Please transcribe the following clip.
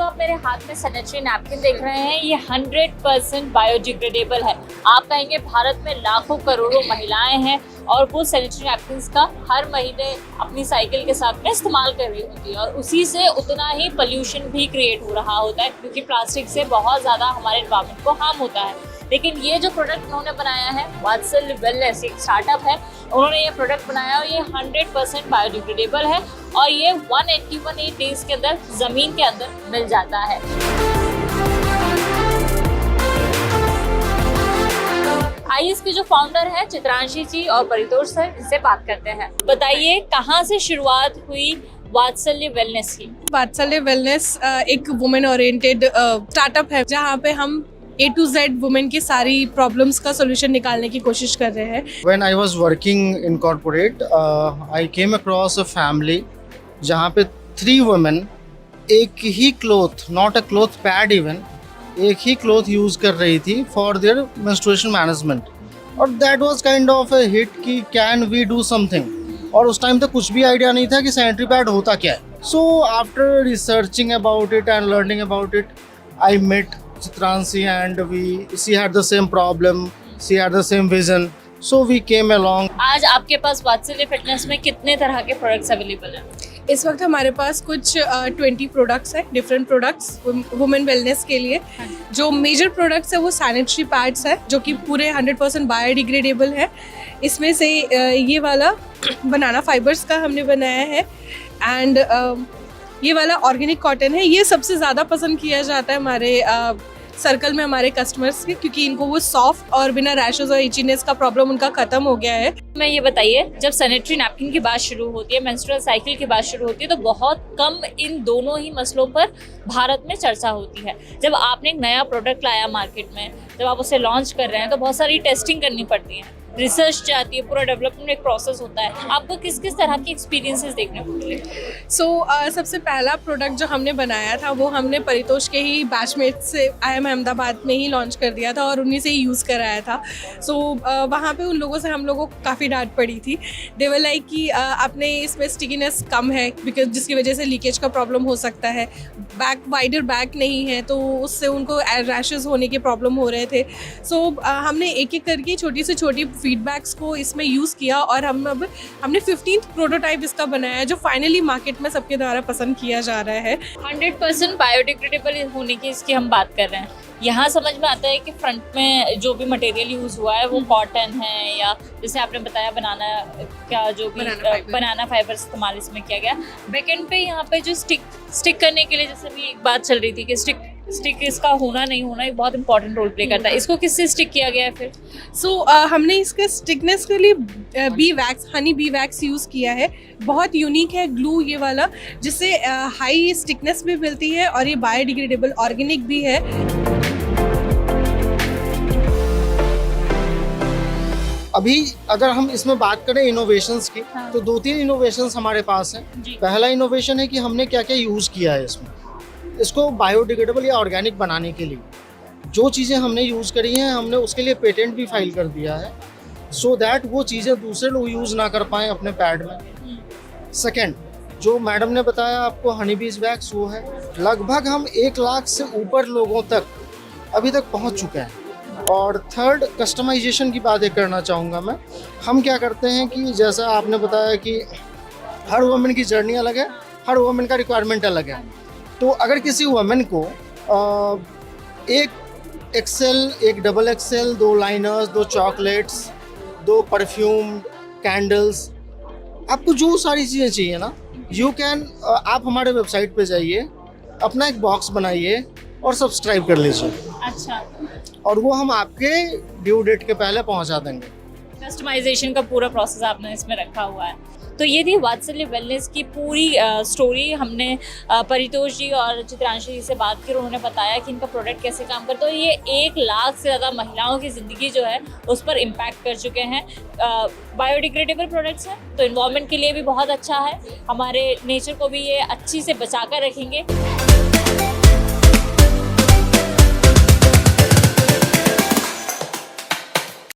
जो आप मेरे हाथ में सैनिटरी नैपकिन देख रहे हैं ये 100% बायोडिग्रेडेबल है। आप कहेंगे भारत में लाखों करोड़ों महिलाएं हैं और वो सैनिटरी नैपकिन्स का हर महीने अपनी साइकिल के साथ में इस्तेमाल कर रही होती है और उसी से उतना ही पोल्यूशन भी क्रिएट हो रहा होता है क्योंकि प्लास्टिक से बहुत ज़्यादा हमारे एनवायरनमेंट को हार्म होता है। लेकिन ये जो प्रोडक्ट उन्होंने बनाया है वात्सल्य वेलनेस, एक स्टार्टअप है, उन्होंने ये प्रोडक्ट बनाया और ये 100% बायोडिग्रेडेबल है और ये 181 डेज के अंदर ज़मीन के अंदर मिल जाता है। आइए इसके जो फाउंडर हैं चित्रांशी जी और परितोष सर, इनसे बात करते हैं। बताइए कहाँ से शुरुआत हुई वात्सल्य वेलनेस की? वात्सल्य वेलनेस एक वुमेन ओरिएंटेड स्टार्टअप है जहाँ पे हम A to Z वुमेन की सारी प्रॉब्लम्स का सोल्यूशन निकालने की कोशिश कर रहे हैं। When I was working in corporate, I came across a family जहाँ पे 3 women एक ही cloth, not a cloth pad even, एक ही क्लॉथ यूज कर रही थी for their menstruation management और that was kind of a hit कि can we do something और उस टाइम तक कुछ भी आइडिया नहीं था कि सैनिटरी पैड होता क्या है। So after researching about it and learning about it, I met Chitranshi and she had the same problem, she had the same vision, so we came along. आज आपके पास वात्सल्य फिटनेस में कितने तरह के प्रोडक्ट्स अवेलेबल हैं? इस वक्त हमारे पास कुछ 20 प्रोडक्ट्स हैं, डिफरेंट प्रोडक्ट्स वुमेन वेलनेस के लिए। जो मेजर प्रोडक्ट्स है वो सैनिटरी पैड्स है जो कि पूरे 100% बायोडिग्रेडेबल है। इसमें से ये वाला बनाना फाइबर्स का हमने बनाया है एंड ये वाला ऑर्गेनिक कॉटन है। ये सबसे ज़्यादा पसंद किया जाता है हमारे सर्कल में हमारे कस्टमर्स के, क्योंकि इनको वो सॉफ्ट और बिना रैशेस और इचीनेस का प्रॉब्लम उनका खत्म हो गया है। मैं ये बताइए, जब सैनिटरी नैपकिन की बात शुरू होती है, मेंस्ट्रुअल साइकिल की बात शुरू होती है तो बहुत कम इन दोनों ही मसलों पर भारत में चर्चा होती है। जब आपने एक नया प्रोडक्ट लाया मार्केट में, जब आप उसे लॉन्च कर रहे हैं तो बहुत सारी टेस्टिंग करनी पड़ती है, रिसर्च चाहती है, पूरा डेवलपमेंट एक प्रोसेस होता है। आपको किस किस तरह के एक्सपीरियंसेस देखने को मिले? सबसे पहला प्रोडक्ट जो हमने बनाया था वो हमने परितोष के ही बैचमेट से IIM अहमदाबाद में ही लॉन्च कर दिया था और उन्हीं से ही यूज़ कराया था। वहाँ पे उन लोगों से हम लोगों को काफ़ी डांट पड़ी थी। दे वर लाइक कि आपने इसमें स्टिकीनेस कम है बिकॉज जिसकी वजह से लीकेज का प्रॉब्लम हो सकता है, वाइडर बैक नहीं है तो उससे उनको रैशेस होने के प्रॉब्लम हो रहे थे। हमने एक एक करके छोटी से छोटी फीडबैक्स को इसमें यूज़ किया और हमने 15th प्रोटोटाइप इसका बनाया है जो फाइनली मार्केट में सबके द्वारा पसंद किया जा रहा है। 100% बायोडिग्रेडेबल होने की इसकी हम बात कर रहे हैं। यहाँ समझ में आता है कि फ्रंट में जो भी मटेरियल यूज़ हुआ है वो कॉटन है या जैसे आपने बताया बनाना का जो भी बनाना फाइबर इस्तेमाल इसमें किया गया। बैकएंड पे यहाँ पे जो स्टिक करने के लिए जैसे भी एक बात चल रही थी कि स्टिक इसका होना नहीं होना एक बहुत इंपॉर्टेंट रोल प्ले करता है। इसको किससे स्टिक किया गया है फिर? हमने इसके स्टिकनेस के लिए B wax, honey bee wax use किया है। बहुत यूनिक है ग्लू ये वाला, जिससे हाई स्टिकनेस भी मिलती है और ये बायोडिग्रेडेबल ऑर्गेनिक भी है। अभी अगर हम इसमें बात करें इनोवेशंस की, तो 2-3 इनोवेशंस हमारे पास हैं। पहला इनोवेशन है कि हमने क्या क्या यूज़ किया है इसको बायोडिग्रेडेबल या ऑर्गेनिक बनाने के लिए। जो चीज़ें हमने यूज़ करी हैं हमने उसके लिए पेटेंट भी फाइल कर दिया है सो दैट वो चीज़ें दूसरे लोग यूज़ ना कर पाएँ अपने पैड में। सेकेंड, जो मैडम ने बताया आपको हनी बीज वैक्स, वो है लगभग हम 1 लाख से ऊपर लोगों तक अभी तक पहुँच चुके हैं। और थर्ड, कस्टमाइजेशन की बात एक करना चाहूँगा मैं। हम क्या करते हैं कि जैसा आपने बताया कि हर वुमेन की जर्नी अलग है, हर वुमेन का रिक्वायरमेंट अलग है। तो अगर किसी वुमेन को एक एक्सेल, एक double XL, 2 liners, 2 chocolates, 2 perfume, candles, आपको जो सारी चीज़ें चाहिए ना, आप हमारे वेबसाइट पे जाइए, अपना एक बॉक्स बनाइए और सब्सक्राइब कर लीजिए। अच्छा। और वो हम आपके ड्यू डेट के पहले पहुंचा देंगे। कस्टमाइजेशन का पूरा प्रोसेस आपने इसमें रखा हुआ है। तो ये थी वात्सल्य वेलनेस की पूरी स्टोरी। हमने परितोष जी और चित्रांशी जी से बात की, उन्होंने बताया कि इनका प्रोडक्ट कैसे काम करता है। ये 1 लाख से ज़्यादा महिलाओं की ज़िंदगी जो है उस पर इम्पैक्ट कर चुके हैं। बायोडिग्रेडेबल प्रोडक्ट्स हैं तो इन्वायरमेंट के लिए भी बहुत अच्छा है, हमारे नेचर को भी ये अच्छी से बचा कर रखेंगे।